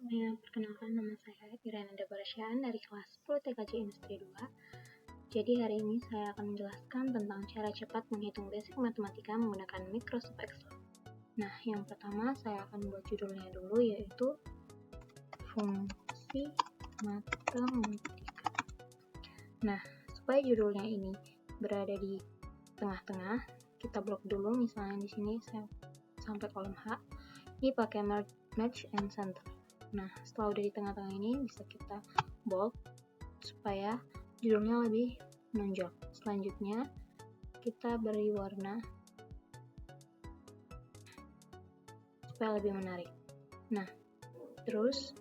semuanya, perkenalkan nama saya Irene Debarsyaan dari kelas 10 TKJ Industri 2. Jadi hari ini saya akan menjelaskan tentang cara cepat menghitung basic matematika menggunakan Microsoft Excel. Nah, yang pertama saya akan buat judulnya dulu, yaitu fungsi matematika. Nah, supaya judulnya ini berada di tengah-tengah, kita blok dulu. Misalnya di sini saya sampai kolom H. Ini pakai match and center. Nah, setelah udah di tengah-tengah ini bisa kita bold supaya judulnya lebih menonjol. Selanjutnya kita beri warna supaya lebih menarik. Nah, terus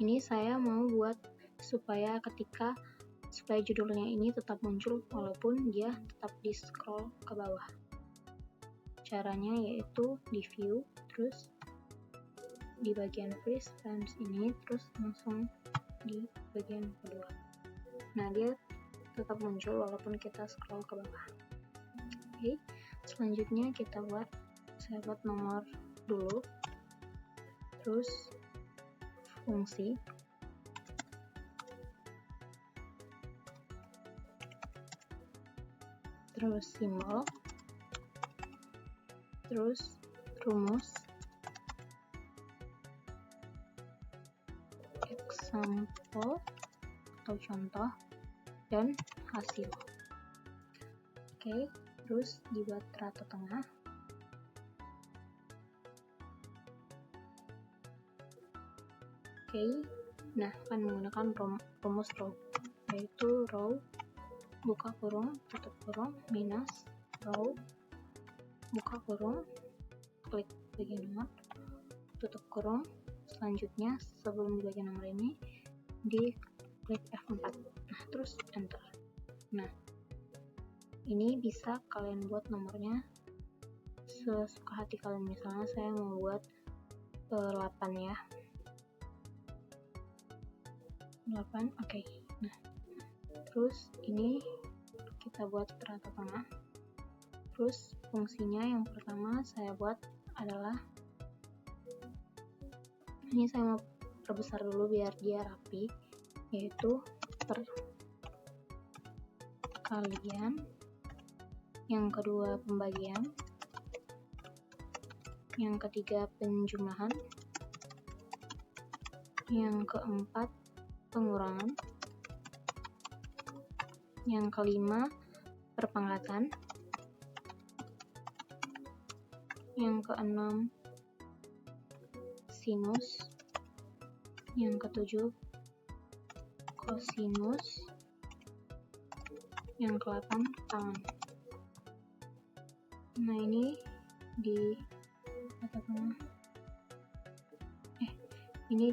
ini saya mau buat supaya judulnya ini tetap muncul walaupun dia tetap di scroll ke bawah. Caranya yaitu di view, terus di bagian freeze times ini, terus langsung di bagian kedua. Nah, dia tetap muncul walaupun kita scroll ke bawah. Oke, selanjutnya saya buat nomor dulu, terus fungsi, terus simbol, terus rumus, example atau contoh, dan hasil. Oke, terus dibuat rata tengah. Oke, nah akan menggunakan rumus row, yaitu row buka kurung tutup kurung minus row buka kurung, klik bagian nomor, tutup kurung. Selanjutnya sebelum di bagian nomor ini di klik F4. Nah, terus enter. Nah, ini bisa kalian buat nomornya sesuka hati kalian. Misalnya saya mau buat 8 ya. 8, oke. Nah, terus ini kita buat rata tengah. Terus fungsinya yang pertama saya buat adalah ini, saya mau perbesar dulu biar dia rapi, yaitu perkalian, yang kedua pembagian, yang ketiga penjumlahan, yang keempat pengurangan, yang kelima perpangkatan, yang keenam sinus, yang ketujuh kosinus, yang ke-8 tangan. Nah, ini di katakanlah ini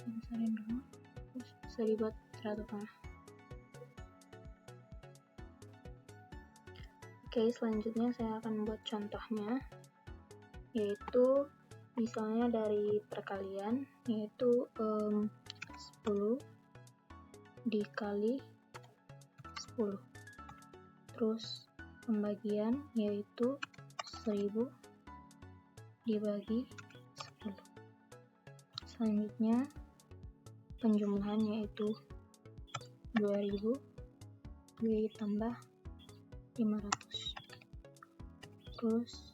besarin dulu, terus bisa dibuat rata tengah. Oke, selanjutnya saya akan membuat contohnya, yaitu misalnya dari perkalian, yaitu 10 dikali 10. Terus pembagian yaitu 1000 dibagi 10. Selanjutnya penjumlahan yaitu 2000 ditambah 500. Terus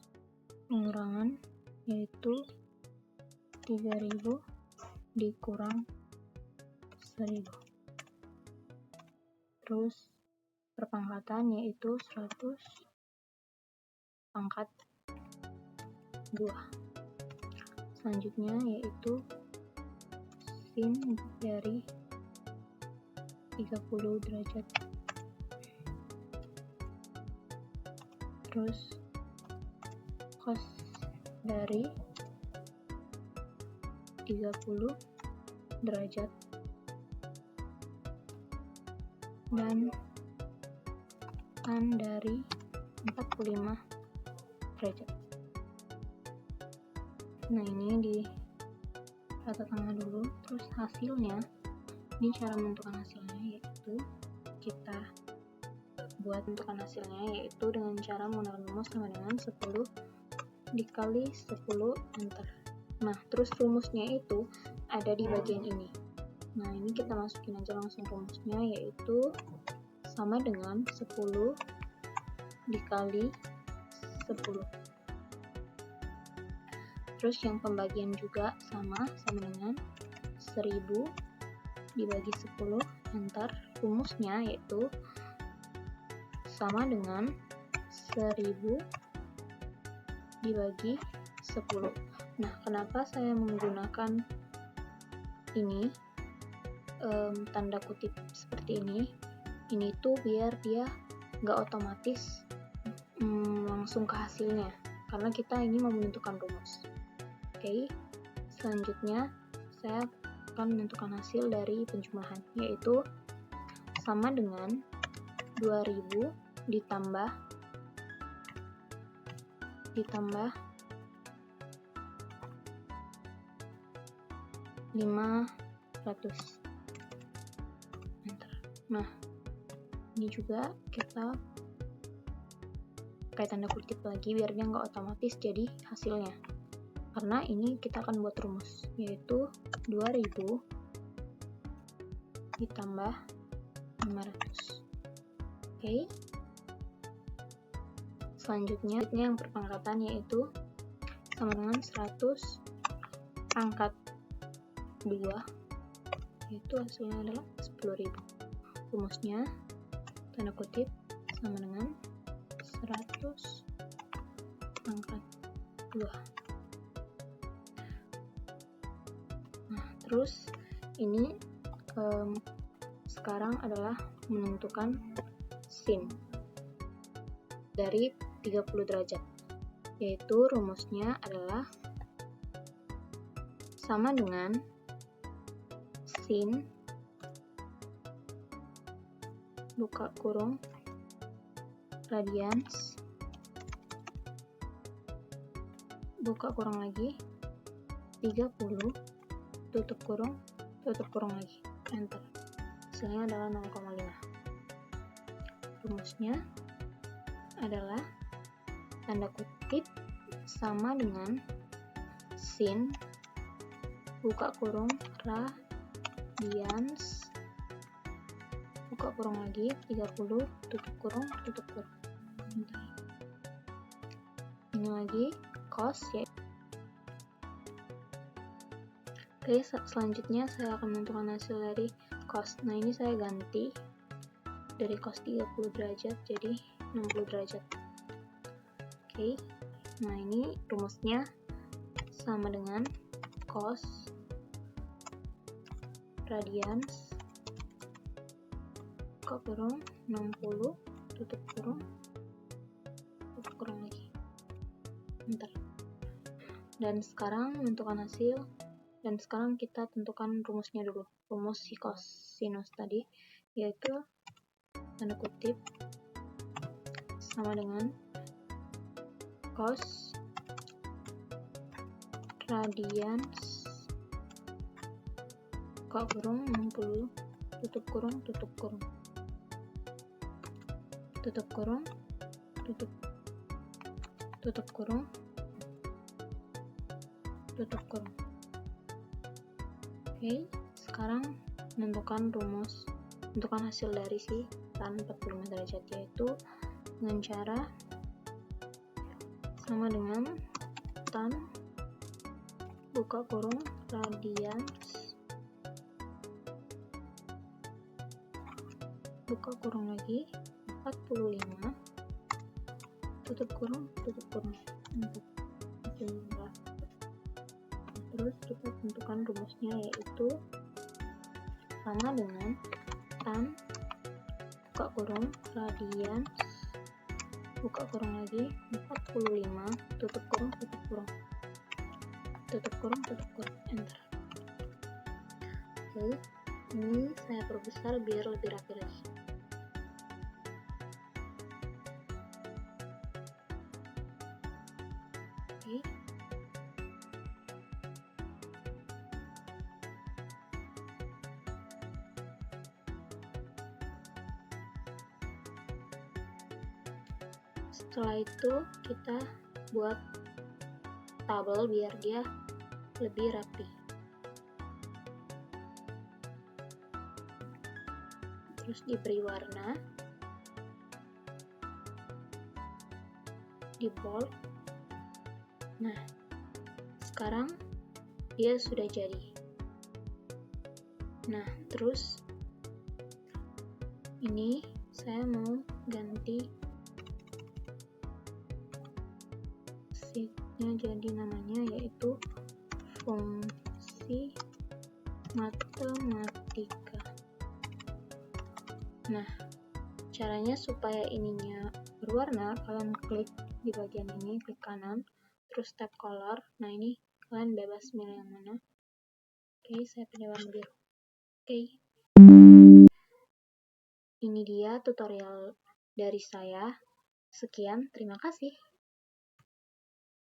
pengurangan yaitu 3000 dikurang 1000. Terus perpangkatan yaitu 100 pangkat 2. Selanjutnya yaitu sin dari 30 derajat. Terus cos dari 30 derajat dan tan dari 45 derajat. Nah, ini di rata tengah dulu. Terus hasilnya, ini cara menentukan hasilnya yaitu kita buat menentukan hasilnya yaitu dengan cara menggunakan rumus sama dengan 10 dikali 10 enter. Nah, terus rumusnya itu ada di bagian ini. Nah, ini kita masukin aja langsung rumusnya, yaitu sama dengan 10 dikali 10. Terus yang pembagian juga sama dengan 1000 dibagi 10 enter. Rumusnya yaitu sama dengan 1000 dibagi 10. Nah, kenapa saya menggunakan ini tanda kutip seperti ini? Ini tuh biar dia nggak otomatis langsung ke hasilnya, karena kita ini mau menentukan rumus. Oke, selanjutnya saya akan menentukan hasil dari penjumlahan, yaitu sama dengan 2000 ditambah 500. Nah, ini juga kita pakai tanda kutip lagi biar dia nggak otomatis jadi hasilnya, karena ini kita akan buat rumus, yaitu 2000 ditambah 500. Oke. Selanjutnya yang perpangkatan, yaitu sama dengan 100 pangkat 2, yaitu hasilnya adalah 10.000. Rumusnya tanda kutip sama dengan 100 pangkat 2. Nah, terus ini sekarang adalah menentukan sin dari 30 derajat, yaitu rumusnya adalah sama dengan sin buka kurung radians buka kurung lagi 30 tutup kurung lagi enter. Hasilnya adalah 0,5. Rumusnya adalah tanda kutip sama dengan sin buka kurung radians buka kurung lagi 30 tutup kurung ini lagi cos ya. Oke, selanjutnya saya akan menentukan hasil dari cos. Nah, ini saya ganti dari cos 30 derajat jadi 60 derajat. Oke, nah ini rumusnya sama dengan cos radians buka kurung 60 tutup kurung lagi enter. Dan sekarang menentukan hasil, dan sekarang kita tentukan rumusnya dulu, rumus si cosinus tadi, yaitu tanda kutip sama dengan cos radians buka kurung 60 tutup kurung tutup kurung Oke, sekarang menentukan hasil dari si tan 45 derajat, yaitu dengan cara sama dengan tan buka kurung radians buka kurung lagi 45 tutup kurung terus kita tentukan rumusnya, yaitu sama dengan tan buka kurung radians buka kurung lagi 45 tutup kurung enter. Oke, ini saya perbesar biar lebih rapi lagi. Oke. Setelah itu kita buat tabel biar dia lebih rapi. Terus diberi warna, di bold. Nah, sekarang dia sudah jadi. Nah, terus ini saya mau ganti sheet-nya, jadi namanya yaitu fungsi matematika. Nah, caranya supaya ininya berwarna, kalian klik di bagian ini, klik kanan, terus tab color. Nah, ini kalian bebas milih yang mana. Oke, saya pilih warna biru. Oke, ini dia tutorial dari saya. Sekian, terima kasih.